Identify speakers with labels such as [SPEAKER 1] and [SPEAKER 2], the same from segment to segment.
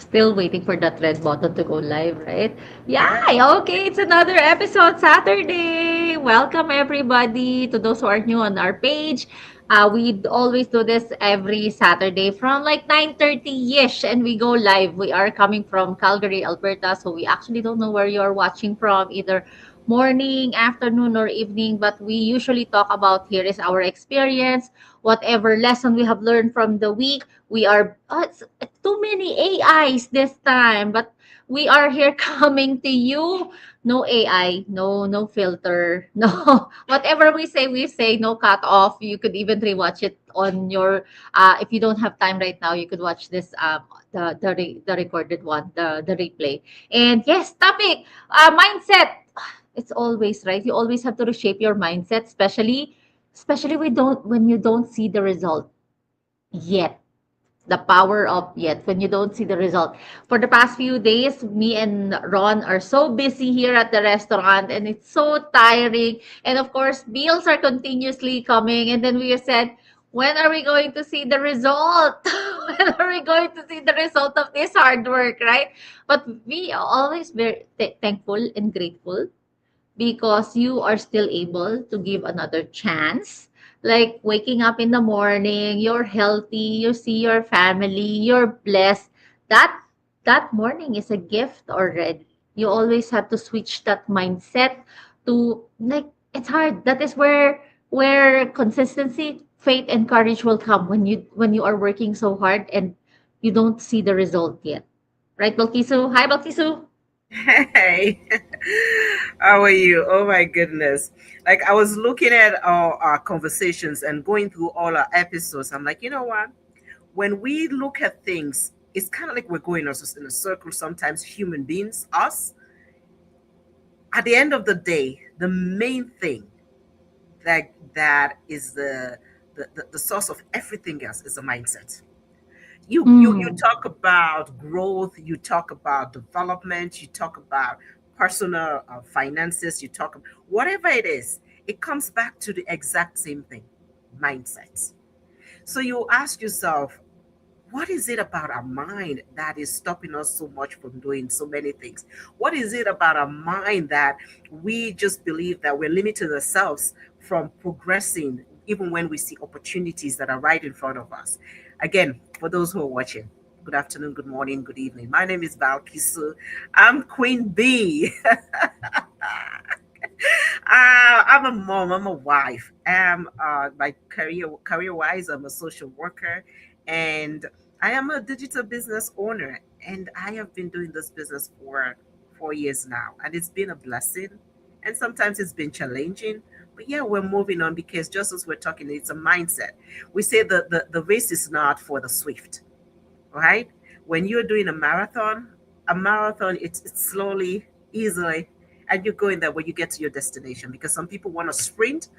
[SPEAKER 1] Still waiting for that red button to go live, right? Yeah,
[SPEAKER 2] Yes.
[SPEAKER 1] okay, it's another episode Saturday. Welcome everybody to those who are new on our page. We always do this every Saturday from like 9:30ish and we go live. We are coming from Calgary, Alberta, so we actually don't know where you're watching from, either morning, afternoon, or evening, but we usually talk about here is our experience, whatever lesson we have learned from the week. We are it's too many AIs this time, but we are here coming to you. No AI, no filter, no whatever we say, no cut off. You could even rewatch it on your if you don't have time right now, you could watch this the recorded one, the replay. And yes, topic mindset. It's always right. You always have to reshape your mindset, especially when you don't see the result yet, the power of yet, when you don't see the result. For the past few days, me and Ron are so busy here at the restaurant and it's so tiring. And of course, bills are continuously coming. And then we said, when are we going to see the result? When are we going to see the result of this hard work, right? But we are always very thankful and grateful because you are still able to give another chance. Like waking up in the morning, you're healthy, you see your family, you're blessed. That that morning is a gift already. You always have to switch that mindset to like it's hard. That is where consistency, faith, and courage will come when you are working so hard and you don't see the result yet. Right, Balkisu? Hi, Balkisu.
[SPEAKER 2] Hey, how are you? Oh my goodness. Like I was looking at our conversations and going through all our episodes. I'm like, you know what? When we look at things, it's kind of like we're going us in a circle sometimes, human beings, us. At the end of the day, the main thing that is the source of everything else is the mindset. You
[SPEAKER 1] Mm.
[SPEAKER 2] talk about growth, you talk about development, you talk about personal finances, you talk whatever it is, it comes back to the exact same thing, mindset. So you ask yourself, what is it about our mind that is stopping us so much from doing so many things? What is it about our mind that we just believe that we're limiting ourselves from progressing even when we see opportunities that are right in front of us? Again, for those who are watching, good afternoon, good morning, good evening. My name is Valkisu. I'm Queen Bee. I'm a mom. I'm a wife. My career wise, I'm a social worker, and I am a digital business owner. And I have been doing this business for 4 years now, and it's been a blessing. And sometimes it's been challenging, but yeah, we're moving on because just as we're talking, it's a mindset. We say that the race is not for the swift, right? When you're doing a marathon, it's slowly, easily, and you're going there when you get to your destination because some people want to sprint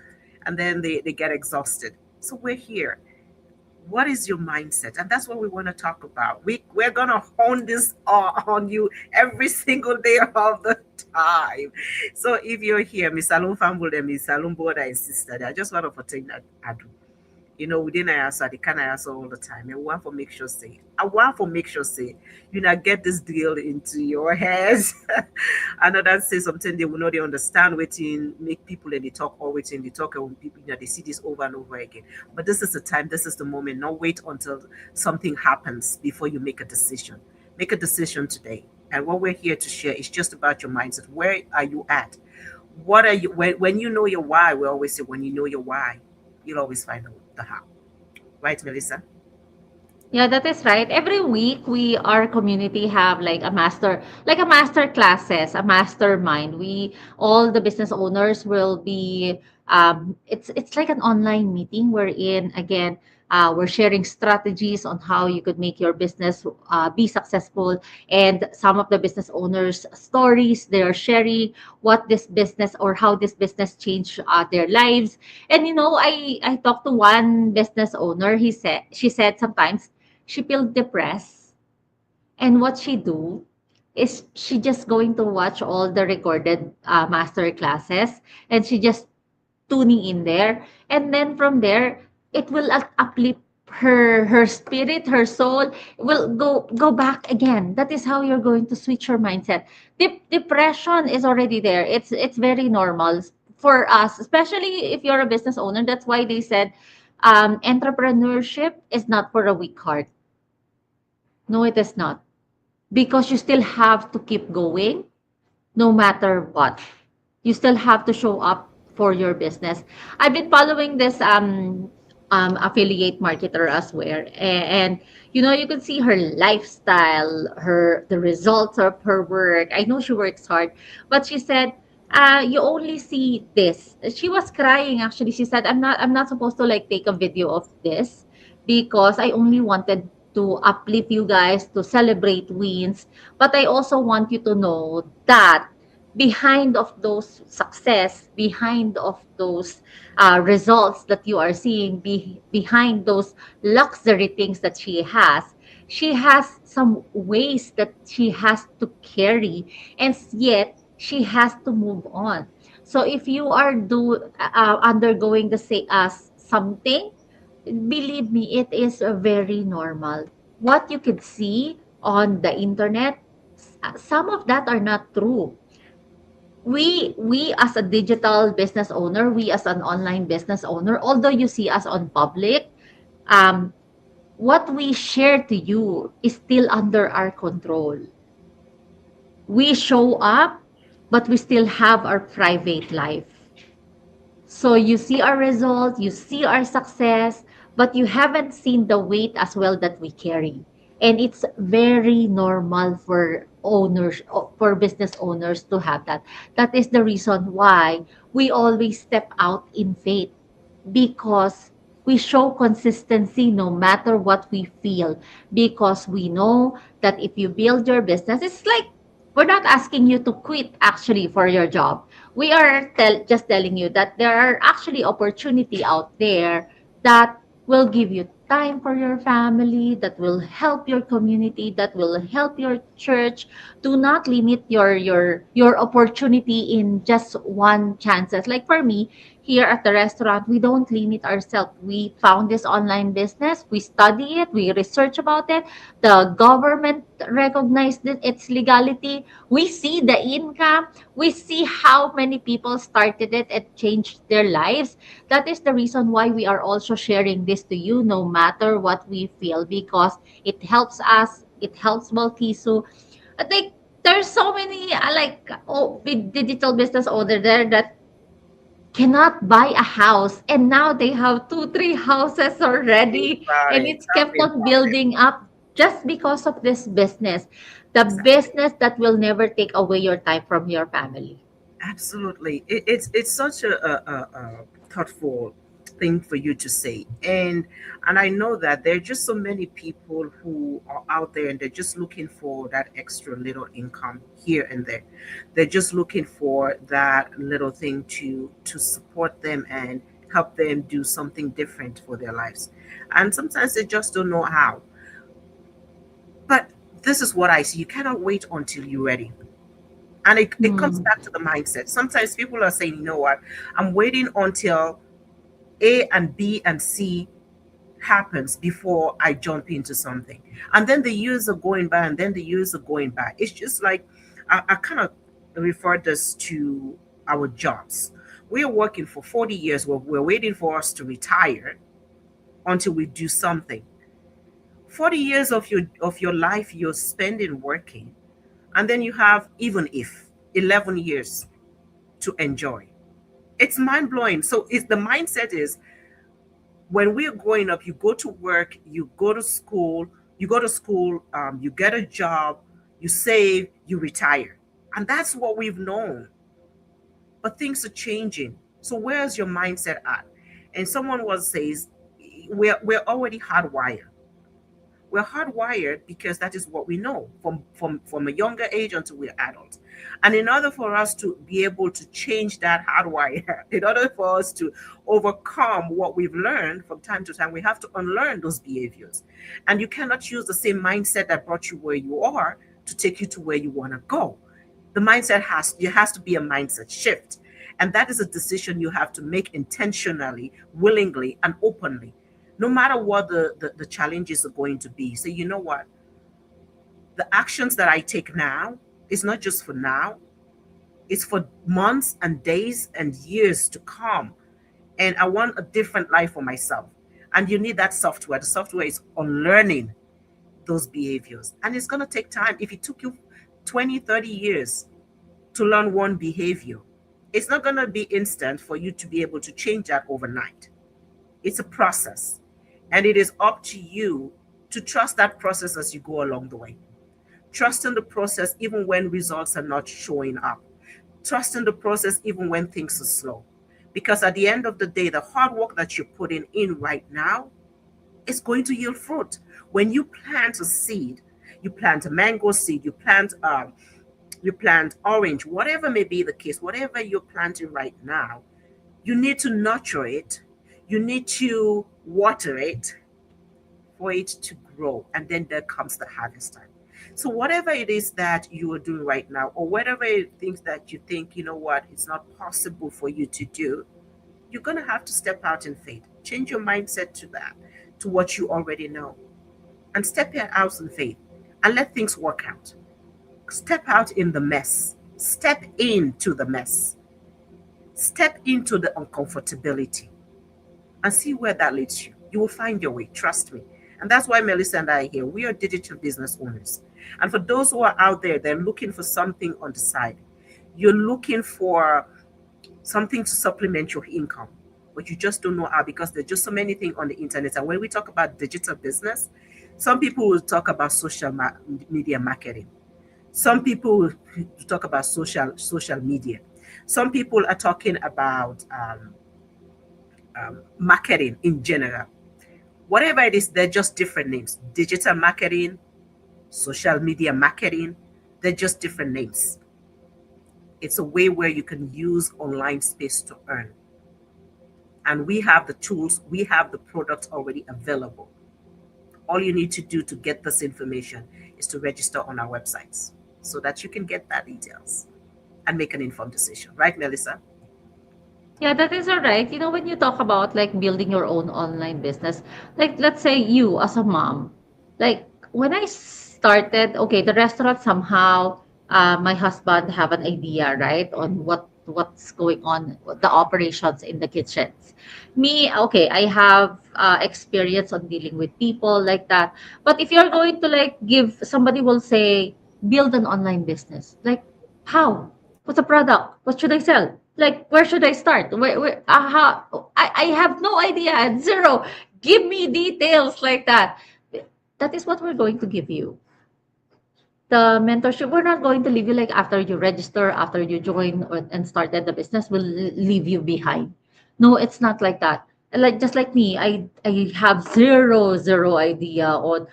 [SPEAKER 2] and then they get exhausted. So we're here. What is your mindset? And that's what we want to talk about. We're gonna hone this on you every single day of the time. So if you're here, Miss Salon Famble, Miss Salon Boda and sister, I just want to protect that Adu. Within IASA, the can IASA all the time. And one for make sure say, I want for make sure say, get this deal into your heads. Another say something they will not they understand waiting, make people and they talk or waiting, they talk and when people, they see this over and over again. But this is the time, this is the moment. Not wait until something happens before you make a decision. Make a decision today. And what we're here to share is just about your mindset. Where are you at? What are you when you know your why? We always say when you know your why, you'll always find out the how. Right, Melissa?
[SPEAKER 1] Yeah, that is right. Every week we our community have like a master classes, a mastermind. We all the business owners will be it's like an online meeting wherein again we're sharing strategies on how you could make your business be successful, and some of the business owners stories they are sharing what this business or how this business changed their lives. And I talked to one business owner. She said sometimes she feel depressed, and what she do is she just going to watch all the recorded master classes, and she just tuning in there, and then from there it will uplift her spirit, her soul will go back again. That is how you're going to switch your mindset. Depression is already there. It's very normal for us, especially if you're a business owner. That's why they said entrepreneurship is not for a weak heart. No, it is not, because you still have to keep going no matter what. You still have to show up for your business. I've been following this affiliate marketer as well, and you know, you can see her lifestyle, her the results of her work. I know she works hard, but she said, you only see this. She was crying actually. She said, I'm not supposed to like take a video of this because I only wanted to uplift you guys, to celebrate wins, but I also want you to know that behind of those success, behind of those results that you are seeing, behind those luxury things that she has some ways that she has to carry, and yet she has to move on. So if you are undergoing the say something, believe me, it is very normal. What you could see on the internet, some of that are not true. We as a digital business owner, we as an online business owner, although you see us on public, um, what we share to you is still under our control. We show up, but we still have our private life. So you see our result, you see our success, but you haven't seen the weight as well that we carry. And it's very normal for owners, for business owners to have that. That is the reason why we always step out in faith, because we show consistency no matter what we feel, because we know that if you build your business, it's like we're not asking you to quit actually for your job. We are just telling you that there are actually opportunity out there that will give you time for your family, that will help your community, that will help your church. Do not limit your opportunity in just one chances. Like for me, here at the restaurant, we don't limit ourselves. We found this online business, we study it, we research about it. The government recognized its legality. We see the income, we see how many people started it and changed their lives. That is the reason why we are also sharing this to you, no matter what we feel, because it helps us, it helps Maltiso. I think there's so many big digital business owner there that cannot buy a house, and now they have two three houses
[SPEAKER 2] Tell me
[SPEAKER 1] already,
[SPEAKER 2] about
[SPEAKER 1] and
[SPEAKER 2] it.
[SPEAKER 1] it's
[SPEAKER 2] Tell
[SPEAKER 1] kept
[SPEAKER 2] me
[SPEAKER 1] on
[SPEAKER 2] about it.
[SPEAKER 1] building up just because of this business, the
[SPEAKER 2] Exactly.
[SPEAKER 1] business that will never take away your time from your family.
[SPEAKER 2] Absolutely. It's such a thoughtful thing for you to say. And I know that there are just so many people who are out there and they're just looking for that extra little income here and there. They're just looking for that little thing to support them and help them do something different for their lives. And sometimes they just don't know how. But this is what I see. You cannot wait until you're ready. And it comes
[SPEAKER 1] Hmm.
[SPEAKER 2] back to the mindset. Sometimes people are saying, you know what, I'm waiting until A and B and C happens before I jump into something. And then the years are going by and then the years are going by. It's just like I kind of refer this to our jobs. We are working for 40 years. We're waiting for us to retire until we do something. 40 years of your life you're spending working, and then you have, even if 11 years to enjoy. It's mind blowing. So it's the mindset is, when we're growing up, you go to work, you go to school, you get a job, you save, you retire, and that's what we've known. But things are changing. So where's your mindset at? And someone was says, we're already hardwired. We're hardwired because that is what we know from a younger age until we're adults. And in order for us to be able to change that hardwire, in order for us to overcome what we've learned from time to time, we have to unlearn those behaviors. And you cannot use the same mindset that brought you where you are to take you to where you want to go. The mindset has to be a mindset shift. And that is a decision you have to make intentionally, willingly, and openly. no matter what the challenges are going to be. So, you know what? The actions that I take now is not just for now, it's for months and days and years to come. And I want a different life for myself. And you need that software. The software is unlearning those behaviors. And it's going to take time. If it took you 20, 30 years to learn one behavior, it's not going to be instant for you to be able to change that overnight. It's a process. And it is up to you to trust that process as you go along the way. Trust in the process even when results are not showing up. Trust in the process even when things are slow. Because at the end of the day, the hard work that you're putting in right now is going to yield fruit. When you plant a seed, you plant a mango seed, you plant orange, whatever may be the case, whatever you're planting right now, you need to nurture it, you need to water it for it to grow, and then there comes the harvest time. So whatever it is that you are doing right now, or whatever it things that you think, you know what, it's not possible for you to do, you're going to have to step out in faith. Change your mindset to that, to what you already know, and step out in faith and let things work out. Step out in the mess. Step into the mess. Step into the uncomfortability and see where that leads you. You will find your way, trust me. And that's why Melissa and I are here. We are digital business owners. And for those who are out there, they're looking for something on the side. You're looking for something to supplement your income, but you just don't know how because there's just so many things on the internet. And when we talk about digital business, some people will talk about media marketing. Some people will talk about social media. Some people are talking about marketing in general. Whatever it is, they're just different names. Digital marketing, social media marketing, they're just different names. It's a way where you can use online space to earn. And we have the tools, we have the products already available. All you need to do to get this information is to register on our websites so that you can get that details and make an informed decision. Right, Melissa?
[SPEAKER 1] Yeah, that is all right. You know, when you talk about like building your own online business, like let's say you as a mom, like when I started, okay, the restaurant somehow, my husband have an idea, right, on what's going on, the operations in the kitchens. Me, okay, I have experience on dealing with people like that. But if you're going to like give, somebody will say, build an online business. Like, how? What's the product? What should I sell? Like, where should I start? I have no idea. Zero. Give me details like that. That is what we're going to give you. The mentorship, we're not going to leave you like after you register, after you join and started the business, we'll leave you behind. No, it's not like that. Like just like me, I have zero idea on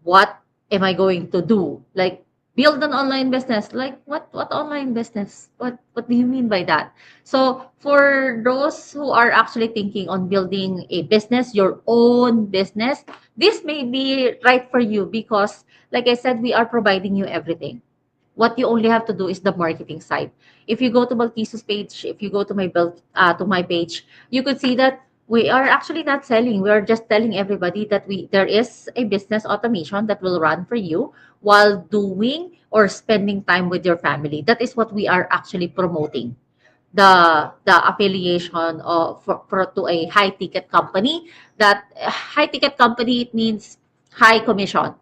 [SPEAKER 1] what am I going to do. Like build an online business. Like what online business? What do you mean by that? So for those who are actually thinking on building a business, your own business, this may be right for you because like I said, we are providing you everything. What you only have to do is the marketing side. If you go to Baltiso's page, if you go to to my page, you could see that we are actually not selling. We are just telling everybody that there is a business automation that will run for you while doing or spending time with your family. That is what we are actually promoting. The affiliation of to a high ticket company. That high ticket company, it means high commission.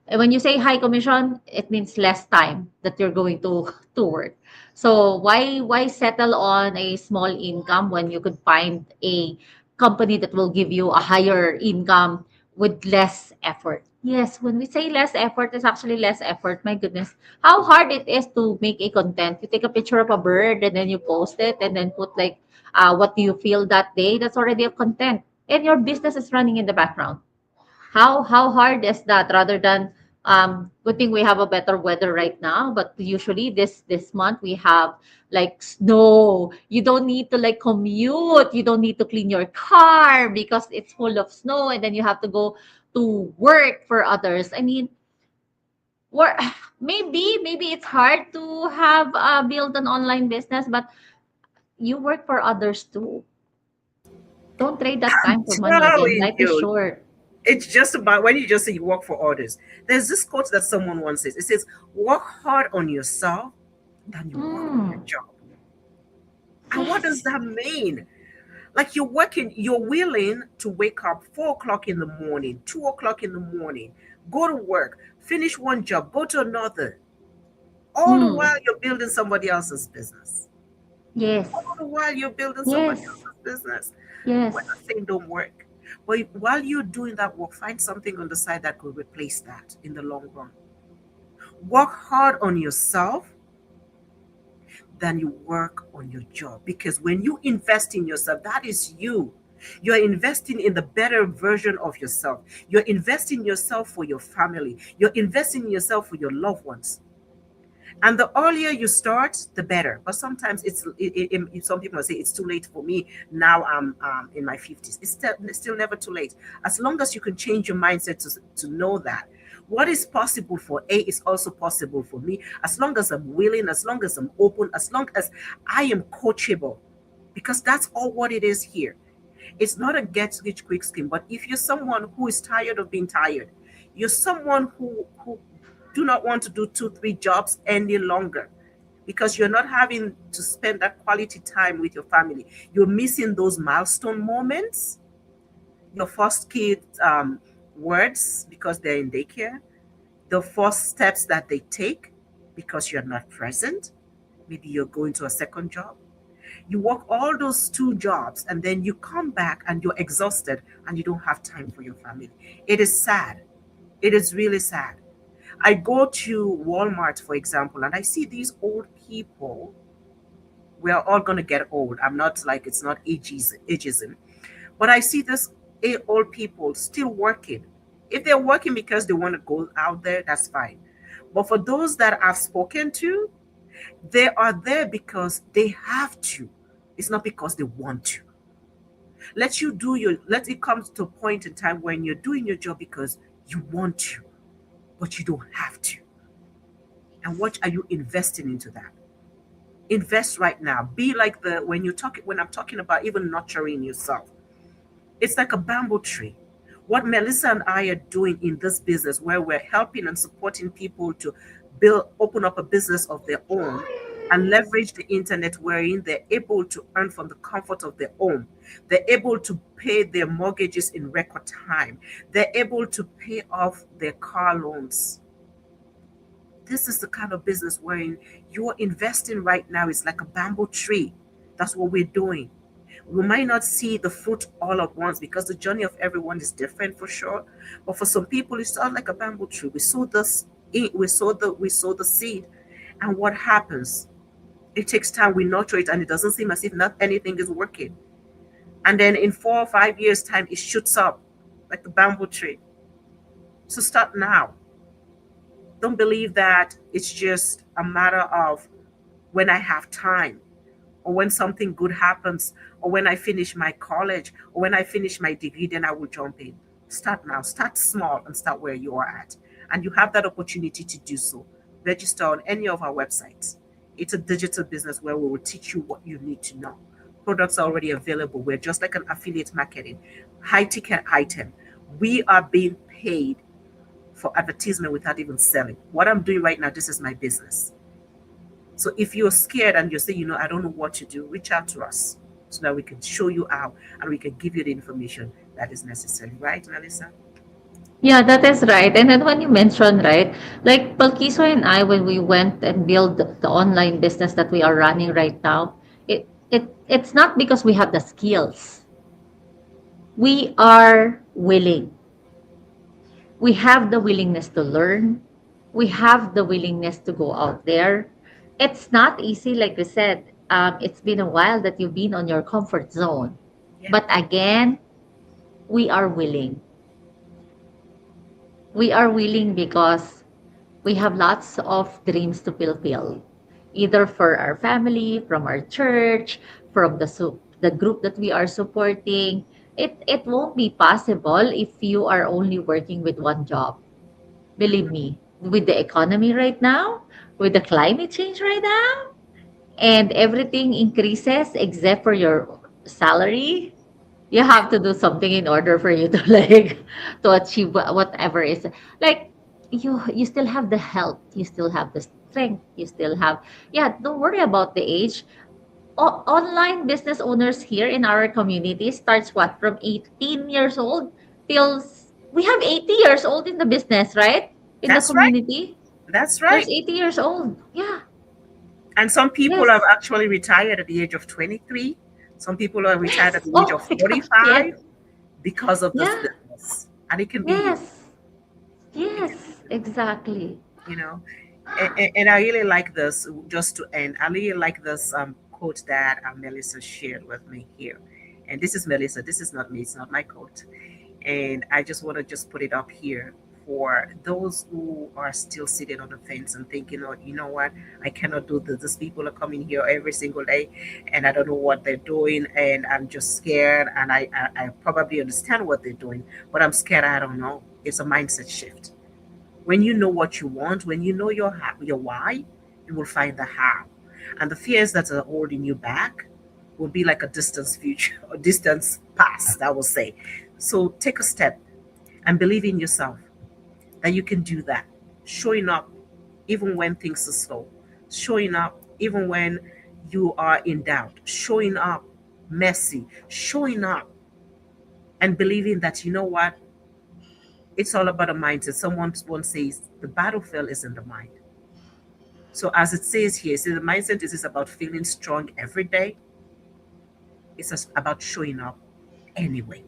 [SPEAKER 1] And when you say high commission, it means less time that you're going to work. So why settle on a small income when you could find a company that will give you a higher income with less effort? Yes, when we say less effort, it's actually less effort. My goodness, how hard it is to make a content. You take a picture of a bird and then you post it and then put like what do you feel that day. That's already a content, and your business is running in the background. How hard is that rather than good thing we have a better weather right now, but usually this month we have like snow. You don't need to like commute, you don't need to clean your car because it's full of snow, and then you have to go to work for others. I mean, or maybe it's hard to have build an online business, but you work for others too. Don't trade that
[SPEAKER 2] I'm
[SPEAKER 1] time for money again.
[SPEAKER 2] telling
[SPEAKER 1] Life is
[SPEAKER 2] you,
[SPEAKER 1] short.
[SPEAKER 2] it's just about when you just say you work for others. There's this quote that someone once says. It says, "Work hard on yourself, than you work on your
[SPEAKER 1] Mm,
[SPEAKER 2] job." And what does
[SPEAKER 1] yes.
[SPEAKER 2] that mean? Like you're working, you're willing to wake up 4 o'clock in the morning, 2 o'clock in the morning, go to work, finish one job, go to another, all the
[SPEAKER 1] Mm,
[SPEAKER 2] while you're building somebody else's business.
[SPEAKER 1] yes.
[SPEAKER 2] All the while you're building somebody
[SPEAKER 1] Yes.
[SPEAKER 2] else's business.
[SPEAKER 1] Yes.
[SPEAKER 2] We're not saying don't work. But while you're doing that work, find something on the side that could replace that in the long run. Work hard on yourself than you work on your job. Because when you invest in yourself, that is you. You're investing in the better version of yourself. You're investing in yourself for your family. You're investing in yourself for your loved ones. And the earlier you start, the better. But sometimes some people say it's too late for me. Now I'm in my 50s. It's still never too late. As long as you can change your mindset to know that what is possible for A is also possible for me. As long as I'm willing, as long as I'm open, as long as I am coachable. Because that's all what it is here. It's not a get rich quick scheme. But if you're someone who is tired of being tired, you're someone who do not want to do two, three jobs any longer because you're not having to spend that quality time with your family. You're missing those milestone moments, your first kid's words because they're in daycare, the first steps that they take because you're not present. Maybe you're going to a second job. You work all those two jobs and then you come back and you're exhausted and you don't have time for your family. It is sad. It is really sad. I go to Walmart, for example, and I see these old people. We are all going to get old. I'm not like it's not ageism, but I see this old people still working. If they're working because they want to go out there, that's fine. But for those that I've spoken to, they are there because they have to. It's not because they want to. Let it come to a point in time when you're doing your job because you want to, but you don't have to. And what are you investing into that? Invest right now. Be like the when I'm talking about even nurturing yourself. It's like a bamboo tree. What Melissa and I are doing in this business, where we're helping and supporting people to open up a business of their own and leverage the internet wherein they're able to earn from the comfort of their home. They're able to pay their mortgages in record time. They're able to pay off their car loans. This is the kind of business wherein you're investing right now is like a bamboo tree. That's what we're doing. We might not see the fruit all at once because the journey of everyone is different for sure. But for some people, it's not like a bamboo tree. We sow this, we sow the seed, and what happens? It takes time. We nurture it, and it doesn't seem as if not anything is working. And then in 4 or 5 years' time, it shoots up like the bamboo tree. So start now. Don't believe that it's just a matter of when I have time or when something good happens or when I finish my college or when I finish my degree, then I will jump in. Start now. Start small and start where you are at. And you have that opportunity to do so. Register on any of our websites. It's a digital business where we will teach you what you need to know. Products are already available. We're just like an affiliate marketing, high ticket item. We are being paid for advertisement without even selling. What I'm doing right now, this is my business. So if you're scared and you say, I don't know what to do, reach out to us so that we can show you how and we can give you the information that is necessary. Right, Melissa?
[SPEAKER 1] Yeah, that is right. And then when you mentioned, right, like Palkiso and I, when we went and built the online business that we are running right now, it's not because we have the skills. We are willing. We have the willingness to learn. We have the willingness to go out there. It's not easy, like we said. It's been a while that you've been on your comfort zone.
[SPEAKER 2] Yeah.
[SPEAKER 1] But again, we are willing. We are willing because we have lots of dreams to fulfill, either for our family, from our church, from the group that we are supporting. It won't be possible if you are only working with one job. Believe me, with the economy right now, with the climate change right now, and everything increases except for your salary, You have to do something in order for you to like to achieve whatever is like you still have the health, you still have the strength, you still have yeah, don't worry about the age. Online business owners here in our community starts what from 18 years old till we have 80 years old in the business, right? In the
[SPEAKER 2] That's right.
[SPEAKER 1] community.
[SPEAKER 2] That's
[SPEAKER 1] There's
[SPEAKER 2] right.
[SPEAKER 1] 80 years old. Yeah.
[SPEAKER 2] And some people have
[SPEAKER 1] Yes.
[SPEAKER 2] actually retired at the age of 23. Some people are retired at
[SPEAKER 1] Yes.
[SPEAKER 2] the age of
[SPEAKER 1] Oh my gosh. Yes.
[SPEAKER 2] 45 because of this
[SPEAKER 1] Yeah.
[SPEAKER 2] business. And it can be you.
[SPEAKER 1] Yes.
[SPEAKER 2] It can be
[SPEAKER 1] Yes.
[SPEAKER 2] you,
[SPEAKER 1] Exactly.
[SPEAKER 2] you know. And I really like this, just to end, I really like this quote that Melissa shared with me here. And this is Melissa. This is not me. It's not my quote. And I just want to just put it up here for those who are still sitting on the fence and thinking, oh, you know what, I cannot do this. These people are coming here every single day and I don't know what they're doing and I'm just scared and I probably understand what they're doing, but I'm scared. I don't know. It's a mindset shift. When you know what you want, when you know your why, you will find the how. And the fears that are holding you back will be like a distance future or distance past, I will say. So take a step and believe in yourself that you can do that. Showing up even when things are slow, showing up even when you are in doubt, showing up messy, showing up and believing that you know what, it's all about a mindset. Someone once says the battlefield is in the mind. So as it says here, see the mindset is about feeling strong every day. It's just about showing up anyway.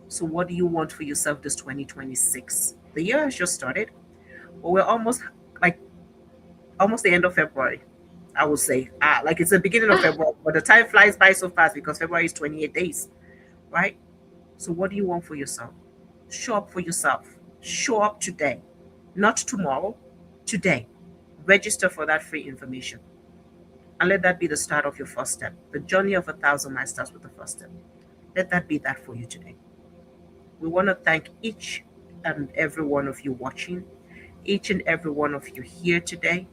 [SPEAKER 2] So what do you want for yourself this 2026? The year has just started, but we're like almost the end of February. I would say, like it's the beginning of
[SPEAKER 1] Ah,
[SPEAKER 2] February, but the time flies by so fast because February is 28 days, right? So what do you want for yourself? Show up for yourself. Show up today, not tomorrow, today. Register for that free information. And let that be the start of your first step. The journey of 1,000 miles starts with the first step. Let that be that for you today. We want to thank each and every one of you watching, each and every one of you here today.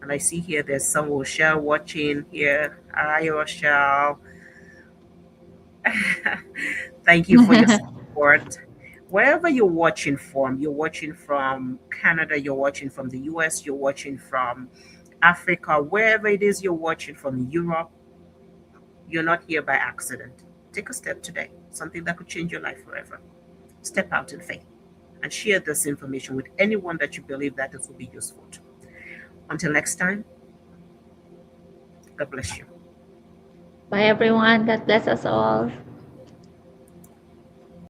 [SPEAKER 2] And I see here there's some Rochelle watching here. Hi, Rochelle. Thank you for your support. Wherever you're watching from Canada, you're watching from the US, you're watching from Africa, wherever it is you're watching from Europe, you're not here by accident. Take a step today, something that could change your life forever. Step out in faith and share this information with anyone that you believe that it will be useful to. Until next time, God bless you.
[SPEAKER 1] bye everyone. God bless us all.